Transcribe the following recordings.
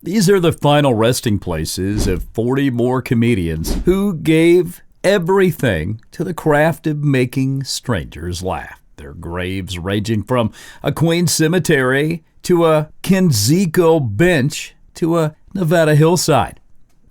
These are the final resting places of 40 more comedians who gave everything to the craft of making strangers laugh. Their graves ranging from a Queens cemetery to a Kensico bench to a Nevada hillside.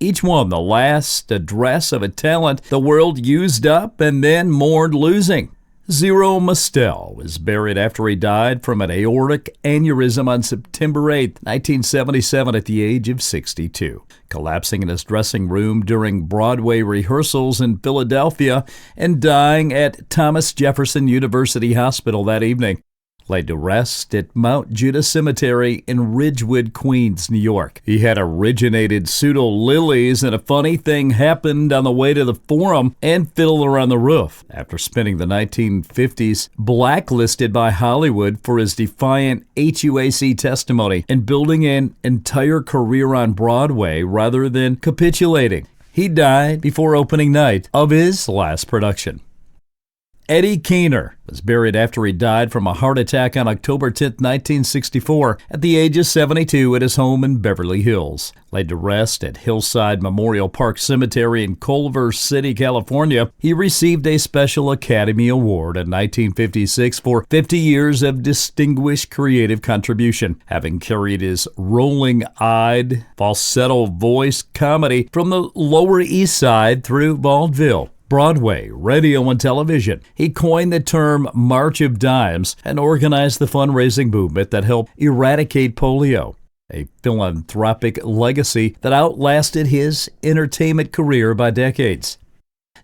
Each one the last address of a talent the world used up and then mourned losing. Zero Mostel was buried after he died from an aortic aneurysm on September 8, 1977 at the age of 62, collapsing in his dressing room during Broadway rehearsals in Philadelphia and dying at Thomas Jefferson University Hospital that evening. Laid to rest at Mount Judah Cemetery in Ridgewood, Queens, New York. He had originated pseudo-lilies, and a funny thing happened on the way to the Forum and Fiddler on the Roof. After spending the 1950s blacklisted by Hollywood for his defiant HUAC testimony and building an entire career on Broadway rather than capitulating, he died before opening night of his last production. Eddie Keener was buried after he died from a heart attack on October 10, 1964, at the age of 72 at his home in Beverly Hills. Laid to rest at Hillside Memorial Park Cemetery in Culver City, California, he received a Special Academy Award in 1956 for 50 years of distinguished creative contribution, having carried his rolling-eyed, falsetto-voiced comedy from the Lower East Side through vaudeville, Broadway, radio, and television. He coined the term March of Dimes and organized the fundraising movement that helped eradicate polio, a philanthropic legacy that outlasted his entertainment career by decades.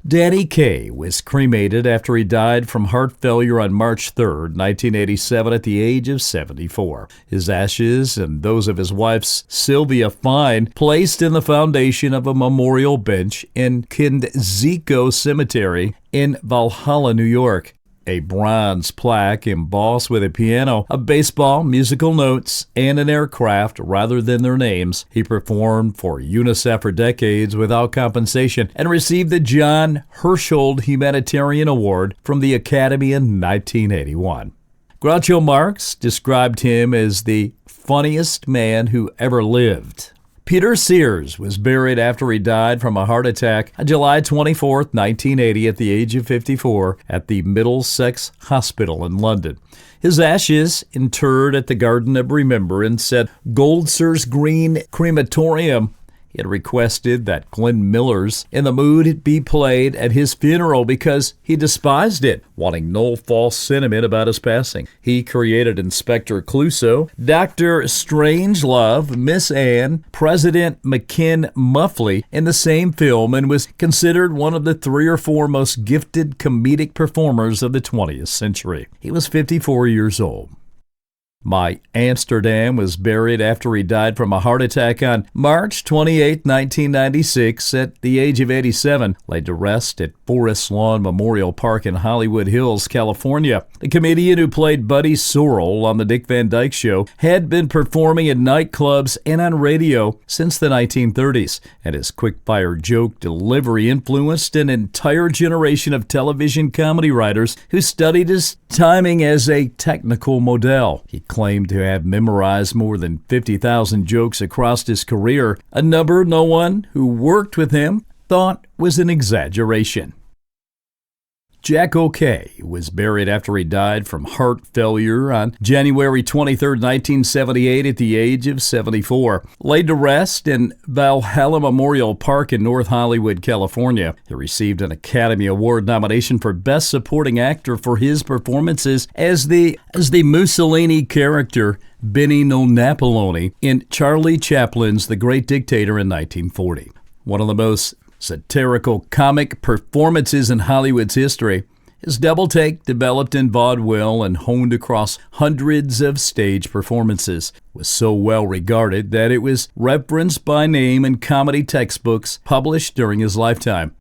Danny Kaye was cremated after he died from heart failure on March 3, 1987 at the age of 74. His ashes and those of his wife Sylvia Fine placed in the foundation of a memorial bench in Kensico Cemetery in Valhalla, New York. A bronze plaque embossed with a piano, a baseball, musical notes, and an aircraft rather than their names. He performed for UNICEF for decades without compensation and received the John Herschel Humanitarian Award from the Academy in 1981. Groucho Marx described him as the funniest man who ever lived. Peter Sears was buried after he died from a heart attack on July 24, 1980 at the age of 54 at the Middlesex Hospital in London. His ashes interred at the Garden of Remembrance at Goldsers Green Crematorium. He had requested that Glenn Miller's In the Mood be played at his funeral because he despised it, wanting no false sentiment about his passing. He created Inspector Clouseau, Dr. Strangelove, Miss Anne, President McKin Muffley in the same film and was considered one of the 3 or 4 most gifted comedic performers of the 20th century. He was 54 years old. My Amsterdam was buried after he died from a heart attack on March 28, 1996 at the age of 87, laid to rest at Forest Lawn Memorial Park in Hollywood Hills, California. The comedian who played Buddy Sorrell on The Dick Van Dyke Show had been performing in nightclubs and on radio since the 1930s, and his quick-fire joke delivery influenced an entire generation of television comedy writers who studied his timing as a technical model. He claimed to have memorized more than 50,000 jokes across his career, a number no one who worked with him thought was an exaggeration. Jack O'Kay was buried after he died from heart failure on January 23, 1978 at the age of 74. Laid to rest in Valhalla Memorial Park in North Hollywood, California. He received an Academy Award nomination for Best Supporting Actor for his performances as the Mussolini character Benny Napoloni in Charlie Chaplin's The Great Dictator in 1940. One of the most satirical comic performances in Hollywood's history. His double take, developed in vaudeville and honed across hundreds of stage performances, was so well regarded that it was referenced by name in comedy textbooks published during his lifetime.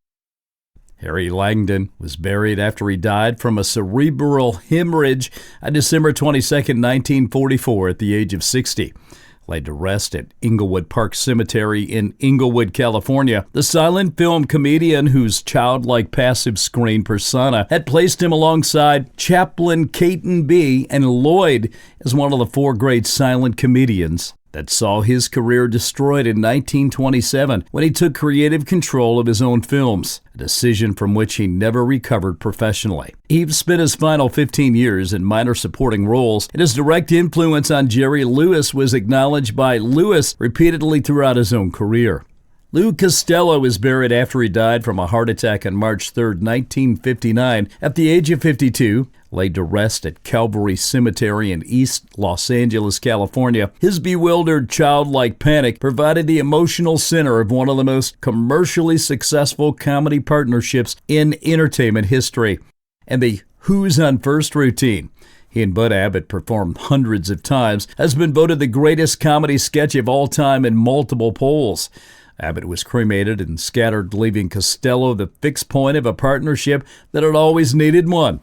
Harry Langdon was buried after he died from a cerebral hemorrhage on December 22, 1944 at the age of 60. Laid to rest at Inglewood Park Cemetery in Inglewood, California. The silent film comedian whose childlike passive screen persona had placed him alongside Chaplin, Caton B., and Lloyd as one of the 4 great silent comedians that saw his career destroyed in 1927 when he took creative control of his own films, a decision from which he never recovered professionally. He spent his final 15 years in minor supporting roles, and his direct influence on Jerry Lewis was acknowledged by Lewis repeatedly throughout his own career. Lou Costello was buried after he died from a heart attack on March 3, 1959, at the age of 52, laid to rest at Calvary Cemetery in East Los Angeles, California. His bewildered, childlike panic provided the emotional center of one of the most commercially successful comedy partnerships in entertainment history, and the Who's on First routine. He and Bud Abbott performed hundreds of times, has been voted the greatest comedy sketch of all time in multiple polls. Abbott was cremated and scattered, leaving Costello the fixed point of a partnership that had always needed one.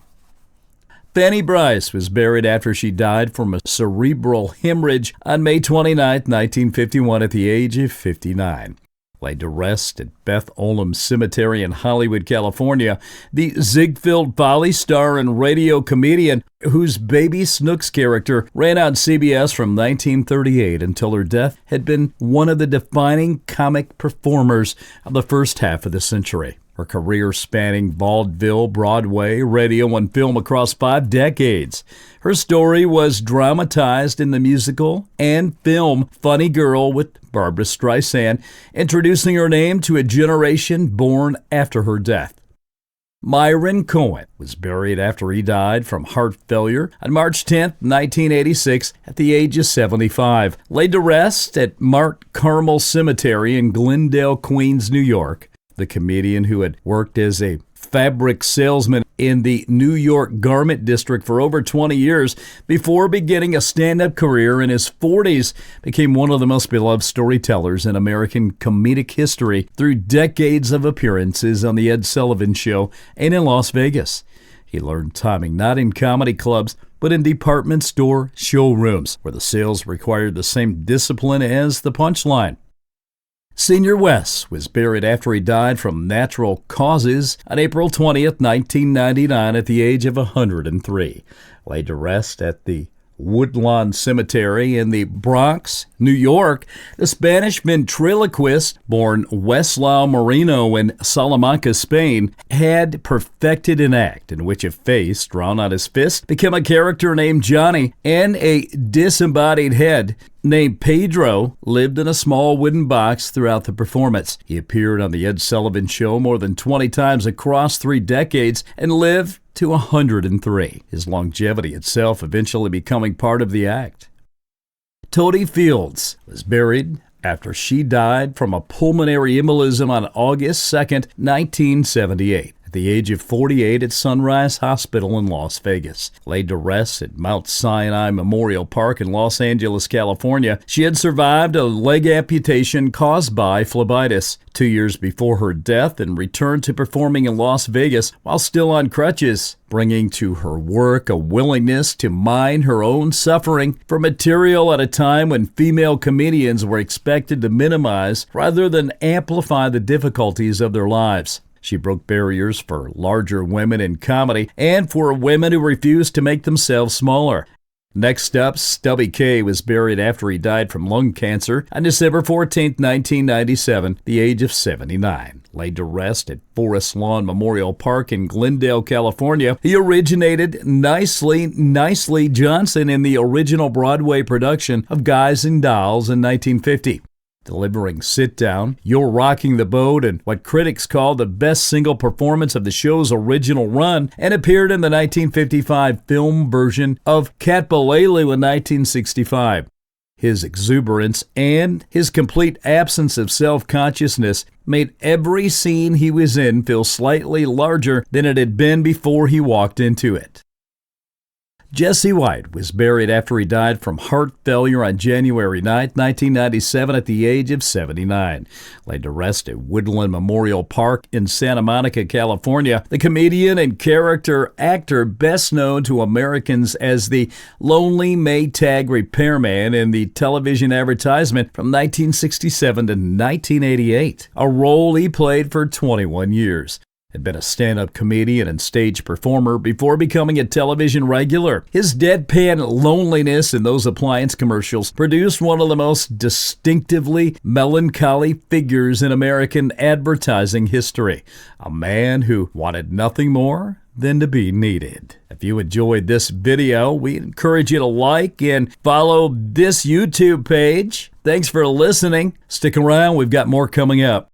Fanny Brice was buried after she died from a cerebral hemorrhage on May 29, 1951, at the age of 59. Laid to rest at Beth Olem Cemetery in Hollywood, California, the Ziegfeld Folly star and radio comedian whose Baby Snooks character ran on CBS from 1938 until her death had been one of the defining comic performers of the first half of the century. Her career spanning vaudeville, Broadway, radio, and film across 5 decades. Her story was dramatized in the musical and film Funny Girl with Barbra Streisand, introducing her name to a generation born after her death. Myron Cohen was buried after he died from heart failure on March 10, 1986, at the age of 75. Laid to rest at Mount Carmel Cemetery in Glendale, Queens, New York. The comedian who had worked as a fabric salesman in the New York garment district for over 20 years before beginning a stand-up career in his 40s, became one of the most beloved storytellers in American comedic history through decades of appearances on The Ed Sullivan Show and in Las Vegas. He learned timing not in comedy clubs, but in department store showrooms, where the sales required the same discipline as the punchline. Señor Wences was buried after he died from natural causes on April 20th, 1999, at the age of 103. Laid to rest at the Woodlawn Cemetery in the Bronx, New York, the Spanish ventriloquist, born Weslao Moreno in Salamanca, Spain, had perfected an act in which a face drawn on his fist became a character named Johnny, and a disembodied head named Pedro lived in a small wooden box throughout the performance. He appeared on The Ed Sullivan Show more than 20 times across 3 decades and lived to 103, his longevity itself eventually becoming part of the act. Totie Fields was buried after she died from a pulmonary embolism on August 2, 1978. At the age of 48 at Sunrise Hospital in Las Vegas. Laid to rest at Mount Sinai Memorial Park in Los Angeles, California, she had survived a leg amputation caused by phlebitis 2 years before her death and returned to performing in Las Vegas while still on crutches, bringing to her work a willingness to mine her own suffering for material at a time when female comedians were expected to minimize rather than amplify the difficulties of their lives. She broke barriers for larger women in comedy and for women who refused to make themselves smaller. Next up, Stubby Kaye was buried after he died from lung cancer on December 14, 1997, the age of 79. Laid to rest at Forest Lawn Memorial Park in Glendale, California. He originated Nicely Johnson in the original Broadway production of Guys and Dolls in 1950. Delivering Sit Down, You're Rocking the Boat, and what critics call the best single performance of the show's original run, and appeared in the 1955 film version of Cat Ballelu in 1965. His exuberance and his complete absence of self-consciousness made every scene he was in feel slightly larger than it had been before he walked into it. Jesse White was buried after he died from heart failure on January 9, 1997, at the age of 79. Laid to rest at Woodland Memorial Park in Santa Monica, California, the comedian and character actor best known to Americans as the lonely Maytag repairman in the television advertisement from 1967 to 1988, a role he played for 21 years. Had been a stand-up comedian and stage performer before becoming a television regular. His deadpan loneliness in those appliance commercials produced one of the most distinctively melancholy figures in American advertising history. A man who wanted nothing more than to be needed. If you enjoyed this video, we encourage you to like and follow this YouTube page. Thanks for listening. Stick around, we've got more coming up.